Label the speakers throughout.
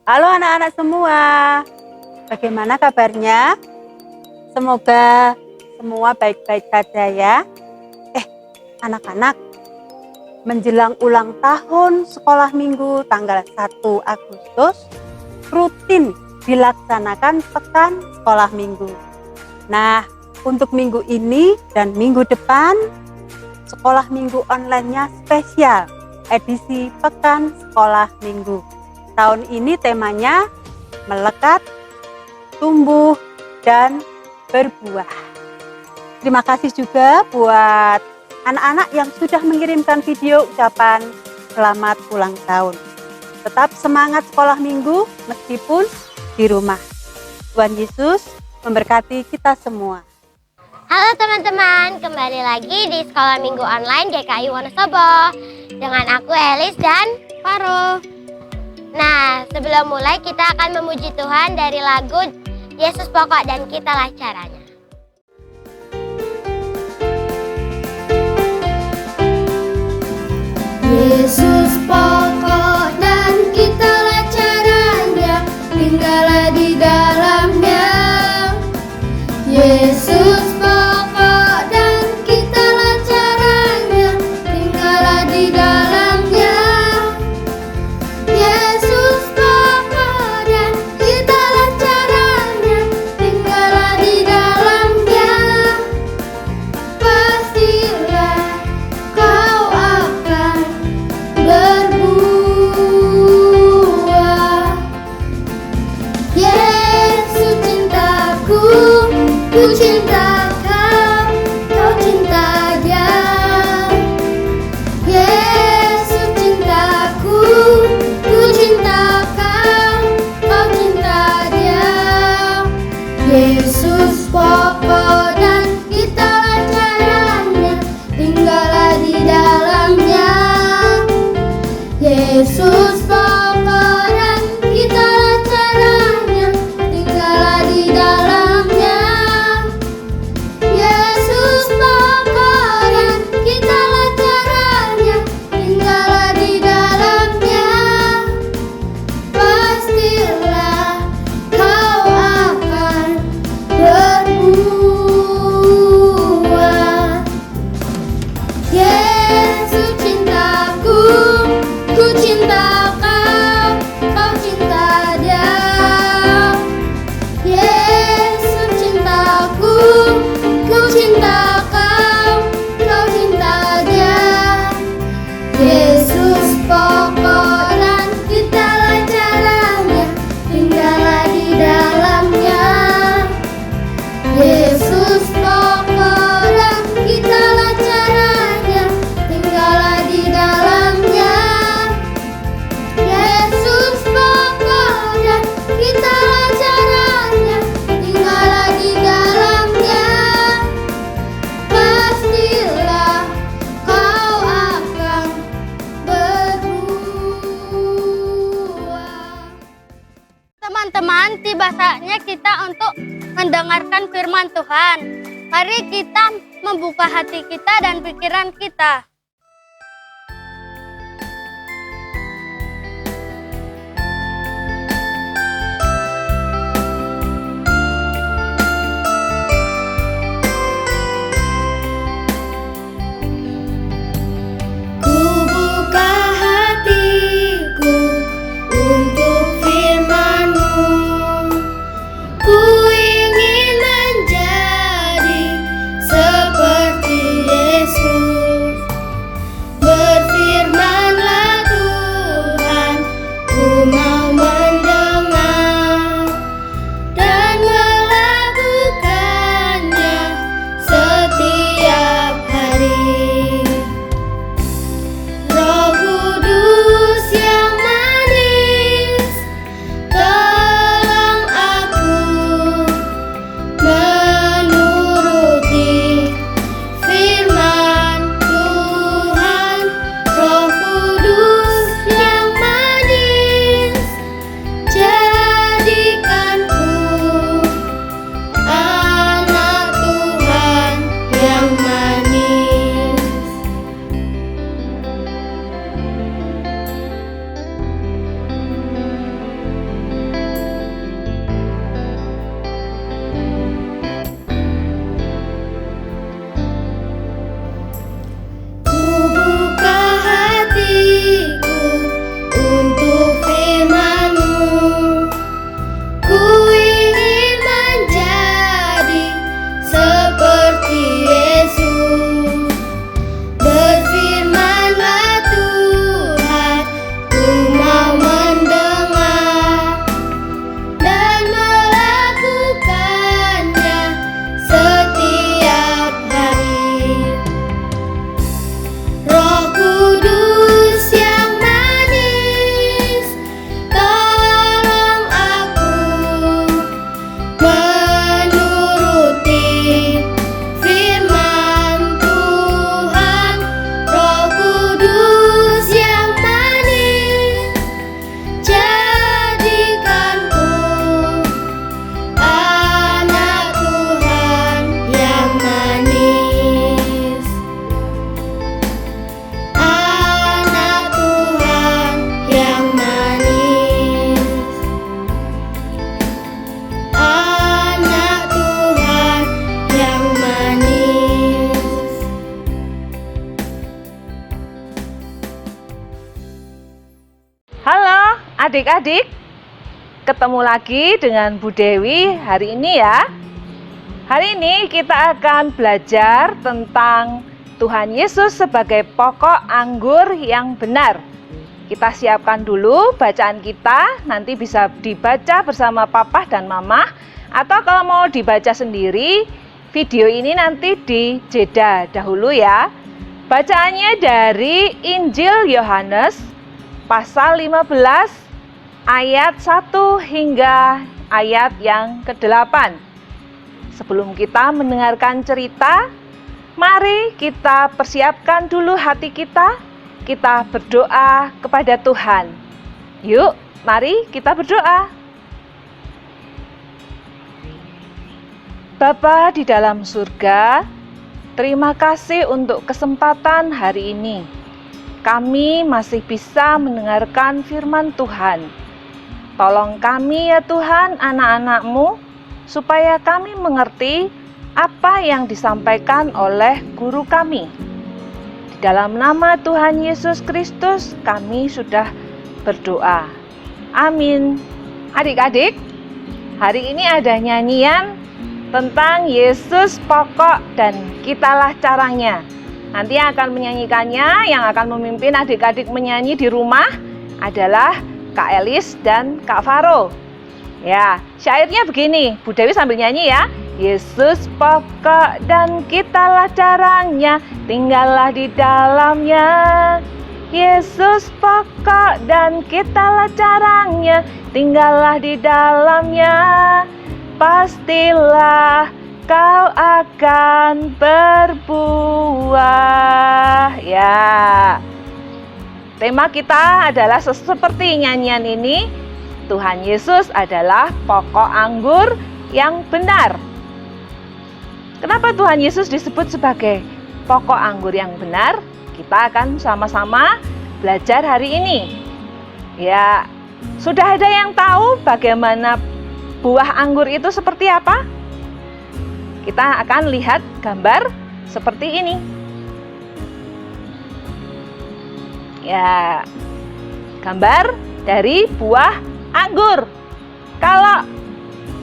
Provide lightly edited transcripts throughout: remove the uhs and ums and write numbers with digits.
Speaker 1: Halo anak-anak semua, bagaimana kabarnya? Semoga semua baik-baik saja ya. Anak-anak, menjelang ulang tahun sekolah minggu tanggal 1 Agustus, rutin dilaksanakan pekan sekolah minggu. Nah, untuk minggu ini dan minggu depan, sekolah minggu online-nya spesial, edisi pekan sekolah minggu. Tahun ini temanya melekat, tumbuh, dan berbuah. Terima kasih juga buat anak-anak yang sudah mengirimkan video ucapan selamat ulang tahun. Tetap semangat sekolah minggu meskipun di rumah. Tuhan Yesus memberkati kita semua.
Speaker 2: Halo teman-teman, kembali lagi di Sekolah Minggu Online GKI Wonosobo dengan aku Elis dan Faro. Nah, sebelum mulai kita akan memuji Tuhan dari lagu Yesus Pokok dan Kitalah Caranya.
Speaker 3: Yesus pokok dan kitalah caranya, tinggallah di dalamnya. Yesus pokok dan kitalah caranya, tinggallah di dalamnya. Yesus pokok dan kitalah caranya, tinggallah di dalamnya. Pastilah kau akan berbuah. Yesus cintaku, ku cinta kau, kau cinta dia. Yesus cintaku, ku cinta kau, kau cinta dia. Yesus pokok dan kitalah caranya, tinggallah di dalamnya. Yesus pokok dan kitalah caranya, tinggallah di dalamnya. Yesus pokok dan kitalah caranya, tinggallah di dalamnya. Pastilah kau akan berbuah. Yesus cintaku, ku cinta kau, kau cinta dia. Yesus cintaku, ku cinta kau, kau cinta dia. Yesus pokok dan kitalah caranya, tinggallah di dalamnya. Yesus pokok dan kitalah caranya, tinggallah di dalamnya. Yesus pokok dan kitalah caranya, tinggallah di dalamnya. Pastilah kau akan berbuah.
Speaker 2: Teman-teman, tiba saatnya kita untuk mendengarkan firman Tuhan. Mari kita membuka hati kita dan pikiran kita.
Speaker 3: Ku buka hatiku untuk firman-Mu. Ku ingin menjadi seperti Yesus.
Speaker 4: Adik-adik, ketemu lagi dengan Bu Dewi hari ini ya. Hari ini kita akan belajar tentang Tuhan Yesus sebagai pokok anggur yang benar. Kita siapkan dulu bacaan kita, nanti bisa dibaca bersama Papa dan Mama. Atau kalau mau dibaca sendiri, video ini nanti dijeda dahulu ya. Bacaannya dari Injil Yohanes pasal 15 ayat 1 hingga ayat yang ke-8. Sebelum kita mendengarkan cerita, mari kita persiapkan dulu hati kita berdoa kepada Tuhan. Yuk, mari kita berdoa. Bapa di dalam surga, terima kasih untuk kesempatan hari ini. Kami masih bisa mendengarkan firman Tuhan. Tolong kami ya Tuhan, anak-anak-Mu, supaya kami mengerti apa yang disampaikan oleh guru kami. Di dalam nama Tuhan Yesus Kristus, kami sudah berdoa. Amin. Adik-adik, hari ini ada nyanyian tentang Yesus pokok dan kitalah caranya. Nanti yang akan menyanyikannya, yang akan memimpin adik-adik menyanyi di rumah adalah Kak Elis dan Kak Faro. Ya, syairnya begini, Bu Dewi sambil nyanyi ya. Yesus pokok dan kitalah caranya, tinggallah di dalamnya. Yesus pokok dan kitalah caranya, tinggallah di dalamnya. Pastilah kau akan berbuah. Ya. Tema kita adalah seperti nyanyian ini. Tuhan Yesus adalah pokok anggur yang benar. Kenapa Tuhan Yesus disebut sebagai pokok anggur yang benar? Kita akan sama-sama belajar hari ini. Ya, sudah ada yang tahu bagaimana buah anggur itu seperti apa? Kita akan lihat gambar seperti ini. Ya, gambar dari buah anggur. Kalau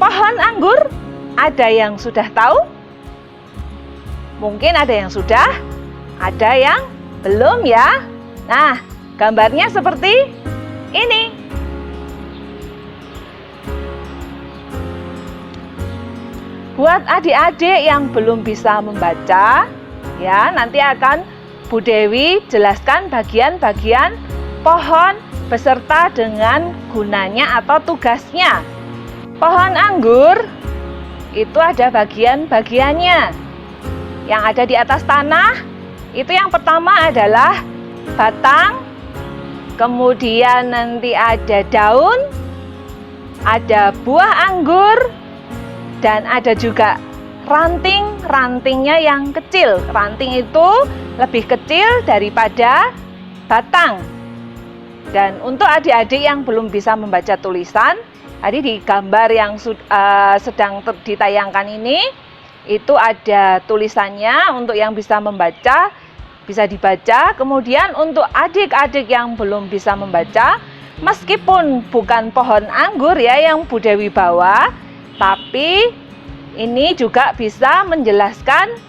Speaker 4: pohon anggur, ada yang sudah tahu? Mungkin ada yang sudah, ada yang belum ya. Nah, gambarnya seperti ini. Buat adik-adik yang belum bisa membaca, ya nanti akan Bu Dewi jelaskan bagian-bagian pohon beserta dengan gunanya atau tugasnya. Pohon anggur itu ada bagian-bagiannya. Yang ada di atas tanah, itu yang pertama adalah batang, kemudian nanti ada daun, ada buah anggur, dan ada juga ranting-rantingnya yang kecil. Ranting itu lebih kecil daripada batang. Dan untuk adik-adik yang belum bisa membaca tulisan, tadi di gambar yang sedang ditayangkan ini, itu ada tulisannya untuk yang bisa membaca, bisa dibaca. Kemudian untuk adik-adik yang belum bisa membaca, meskipun bukan pohon anggur ya yang Bu Dewi bawa, tapi ini juga bisa menjelaskan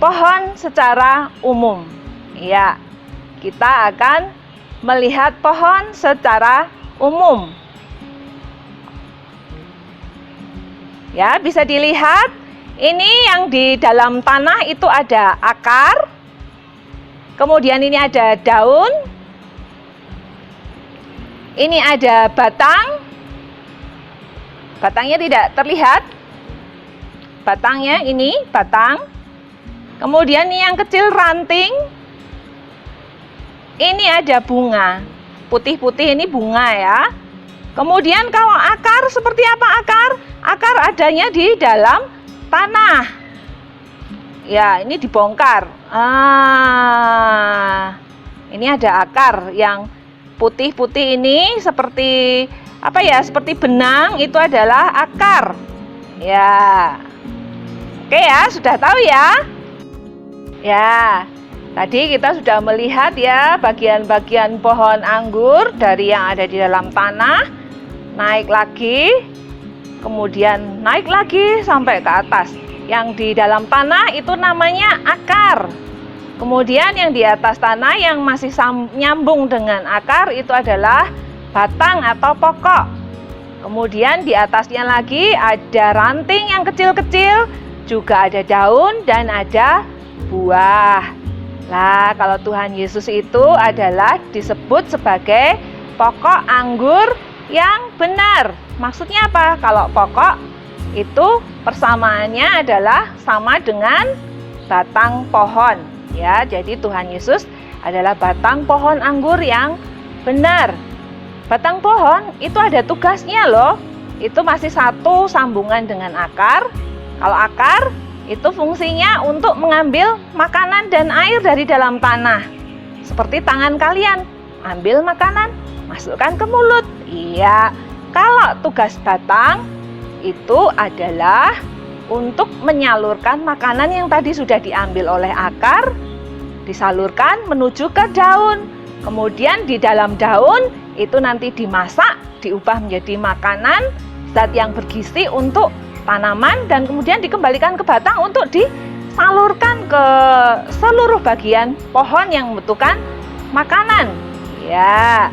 Speaker 4: pohon secara umum. Ya, kita akan melihat pohon secara umum. Ya, bisa dilihat ini yang di dalam tanah itu ada akar. Kemudian ini ada daun. Ini ada batang. Batangnya tidak terlihat. Batangnya ini batang. Kemudian ini yang kecil ranting. Ini ada bunga. Putih-putih ini bunga ya. Kemudian kalau akar seperti apa akar? Akar adanya di dalam tanah. Ya, ini dibongkar. Ini ada akar yang putih-putih ini seperti apa ya? Seperti benang, itu adalah akar. Ya. Oke ya, sudah tahu ya? Ya. Tadi kita sudah melihat ya bagian-bagian pohon anggur dari yang ada di dalam tanah, naik lagi, kemudian naik lagi sampai ke atas. Yang di dalam tanah itu namanya akar. Kemudian yang di atas tanah yang masih nyambung dengan akar itu adalah batang atau pokok. Kemudian di atasnya lagi ada ranting yang kecil-kecil, juga ada daun dan ada buah. Nah, kalau Tuhan Yesus itu adalah disebut sebagai pokok anggur yang benar. Maksudnya apa? Kalau pokok itu persamaannya adalah sama dengan batang pohon. Ya, jadi Tuhan Yesus adalah batang pohon anggur yang benar. Batang pohon itu ada tugasnya loh. Itu masih satu sambungan dengan akar. Kalau akar itu fungsinya untuk mengambil makanan dan air dari dalam tanah. Seperti tangan kalian, ambil makanan, masukkan ke mulut. Iya, kalau tugas batang itu adalah untuk menyalurkan makanan yang tadi sudah diambil oleh akar, disalurkan menuju ke daun. Kemudian di dalam daun itu nanti dimasak, diubah menjadi makanan, zat yang bergizi untuk tanaman, dan kemudian dikembalikan ke batang untuk disalurkan ke seluruh bagian pohon yang membutuhkan makanan. Ya,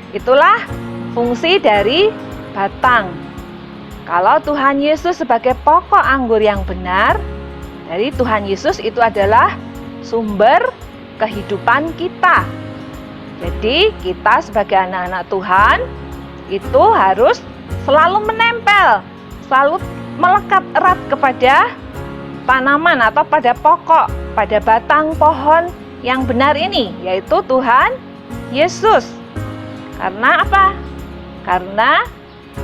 Speaker 4: itulah fungsi dari batang. Kalau Tuhan Yesus sebagai pokok anggur yang benar, dari Tuhan Yesus itu adalah sumber kehidupan kita. Jadi kita sebagai anak-anak Tuhan itu harus selalu menempel, selalu melekat erat kepada tanaman atau pada pokok, pada batang pohon yang benar ini, yaitu Tuhan Yesus. Karena apa? Karena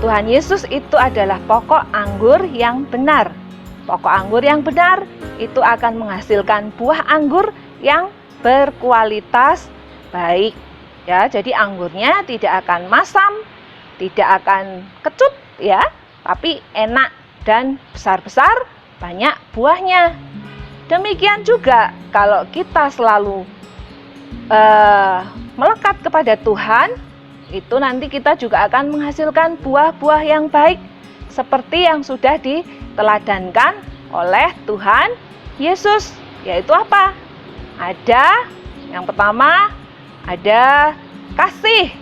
Speaker 4: Tuhan Yesus itu adalah pokok anggur yang benar. Pokok anggur yang benar itu akan menghasilkan buah anggur yang berkualitas baik. Ya, jadi anggurnya tidak akan masam, tidak akan kecut ya, tapi enak dan besar-besar, banyak buahnya. Demikian juga kalau kita selalu melekat kepada Tuhan, itu nanti kita juga akan menghasilkan buah-buah yang baik seperti yang sudah diteladankan oleh Tuhan Yesus. Yaitu apa? Ada yang pertama, ada kasih,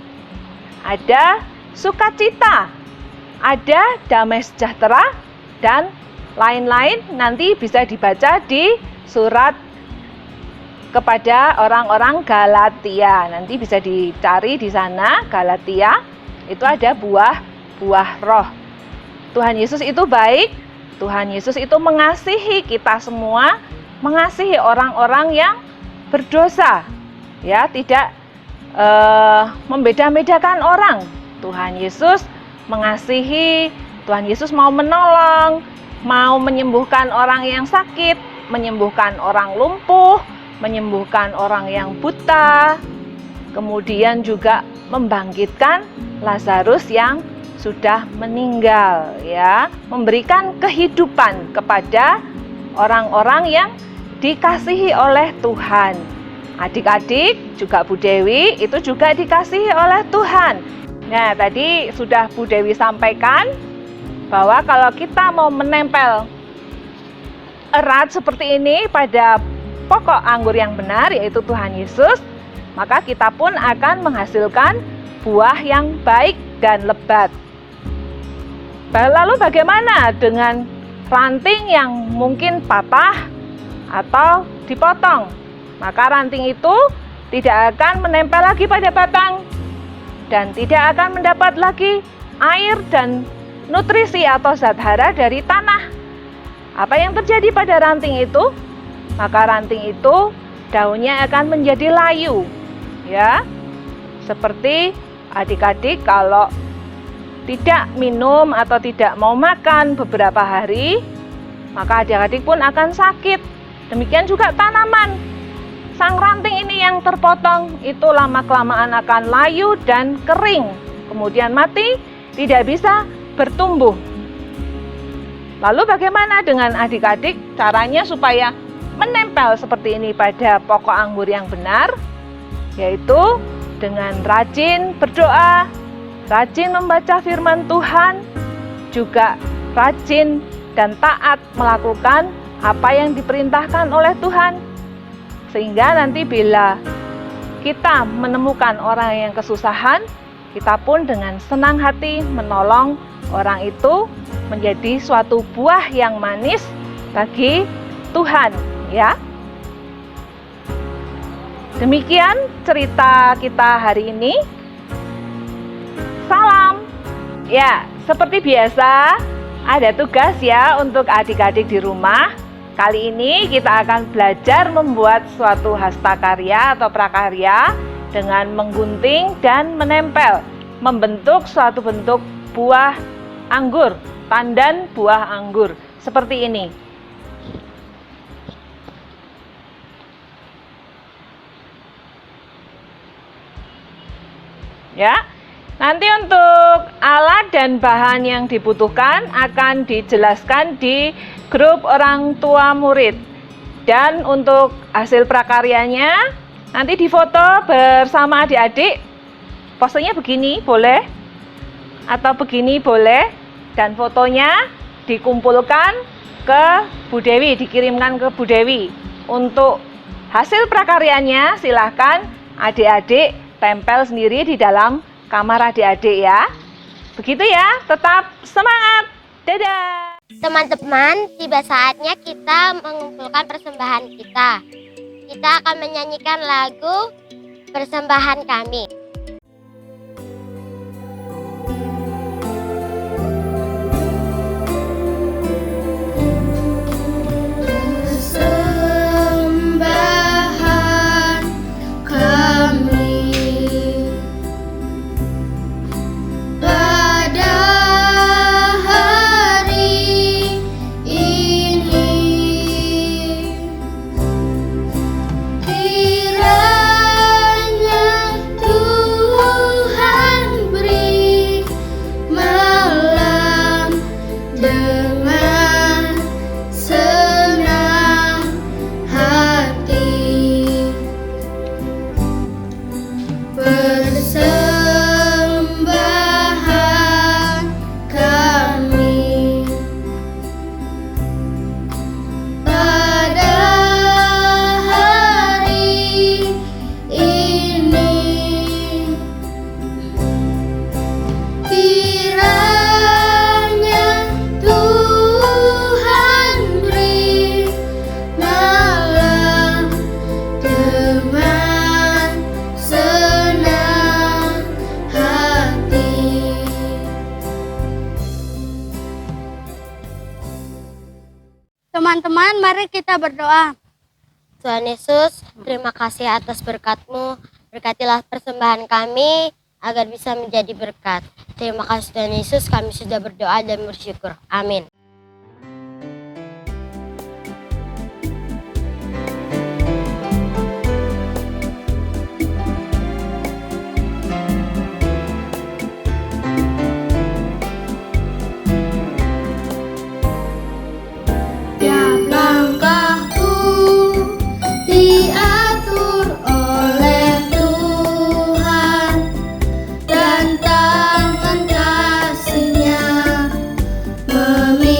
Speaker 4: ada sukacita, ada damai sejahtera, dan lain-lain nanti bisa dibaca di surat kepada orang-orang Galatia. Nanti bisa dicari di sana, Galatia, itu ada buah-buah roh. Tuhan Yesus itu baik, Tuhan Yesus itu mengasihi kita semua, mengasihi orang-orang yang berdosa. Ya, tidak membeda-bedakan orang. Tuhan Yesus mengasihi, Tuhan Yesus mau menolong, mau menyembuhkan orang yang sakit, menyembuhkan orang lumpuh, menyembuhkan orang yang buta, kemudian juga membangkitkan Lazarus yang sudah meninggal, ya, memberikan kehidupan kepada orang-orang yang dikasihi oleh Tuhan. Adik-adik, juga Bu Dewi itu juga dikasihi oleh Tuhan. Nah, tadi sudah Bu Dewi sampaikan bahwa kalau kita mau menempel erat seperti ini pada pokok anggur yang benar, yaitu Tuhan Yesus, maka kita pun akan menghasilkan buah yang baik dan lebat. Lalu bagaimana dengan ranting yang mungkin patah atau dipotong? Maka ranting itu tidak akan menempel lagi pada batang dan tidak akan mendapat lagi air dan nutrisi atau zat hara dari tanah. Apa yang terjadi pada ranting itu? Maka ranting itu daunnya akan menjadi layu, ya. Seperti adik-adik kalau tidak minum atau tidak mau makan beberapa hari, maka adik-adik pun akan sakit. Demikian juga tanaman. Sang ranting ini yang terpotong itu lama-kelamaan akan layu dan kering, kemudian mati, tidak bisa bertumbuh. Lalu bagaimana dengan adik-adik caranya supaya menempel seperti ini pada pokok anggur yang benar, yaitu dengan rajin berdoa, rajin membaca firman Tuhan, juga rajin dan taat melakukan apa yang diperintahkan oleh Tuhan. Sehingga nanti bila kita menemukan orang yang kesusahan, kita pun dengan senang hati menolong orang itu menjadi suatu buah yang manis bagi Tuhan, ya. Demikian cerita kita hari ini. Salam. Ya, seperti biasa ada tugas ya untuk adik-adik di rumah. Kali ini kita akan belajar membuat suatu hastakarya atau prakarya dengan menggunting dan menempel, membentuk suatu bentuk buah anggur, tandan buah anggur seperti ini. Ya. Nanti untuk alat dan bahan yang dibutuhkan akan dijelaskan di grup orang tua murid. Dan untuk hasil prakaryanya nanti difoto bersama adik-adik. Posenya begini boleh atau begini boleh, dan fotonya dikumpulkan ke Bu Dewi, dikirimkan ke Bu Dewi. Untuk hasil prakaryanya silahkan adik-adik tempel sendiri di dalam kamar adik-adik ya. Begitu ya, tetap semangat. Dadah.
Speaker 2: Teman-teman, tiba saatnya kita mengumpulkan persembahan kita. Kita akan menyanyikan lagu Persembahan Kami.
Speaker 3: Persembahan kami pada hari ini, kiranya Tuhan beri malam dengan senang hati. Persembahan kami pada hari ini, kiranya Tuhan beri malam dengan senang hati.
Speaker 2: Teman-teman, mari kita berdoa. Tuhan Yesus, terima kasih atas berkat-Mu. Berkatilah persembahan kami agar bisa menjadi berkat. Terima kasih Tuhan Yesus, kami sudah berdoa dan bersyukur. Amin.
Speaker 3: Tiap langkahku diatur oleh Tuhan, dan tangan kasih-Nya memimpin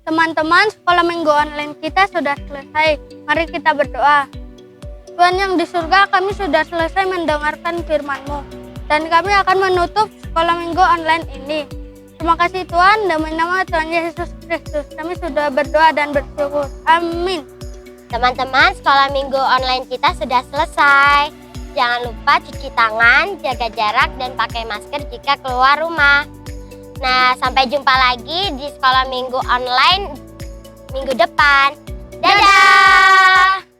Speaker 5: Teman-teman, sekolah minggu online kita sudah selesai. Mari kita berdoa. Tuhan yang di surga, kami sudah selesai mendengarkan firman-Mu. Dan kami akan menutup sekolah minggu online ini. Terima kasih Tuhan, demi nama Tuhan Yesus Kristus. Kami sudah berdoa dan bersyukur. Amin.
Speaker 2: Teman-teman, sekolah minggu online kita sudah selesai. Jangan lupa cuci tangan, jaga jarak, dan pakai masker jika keluar rumah. Nah, sampai jumpa lagi di sekolah minggu online minggu depan. Dadah!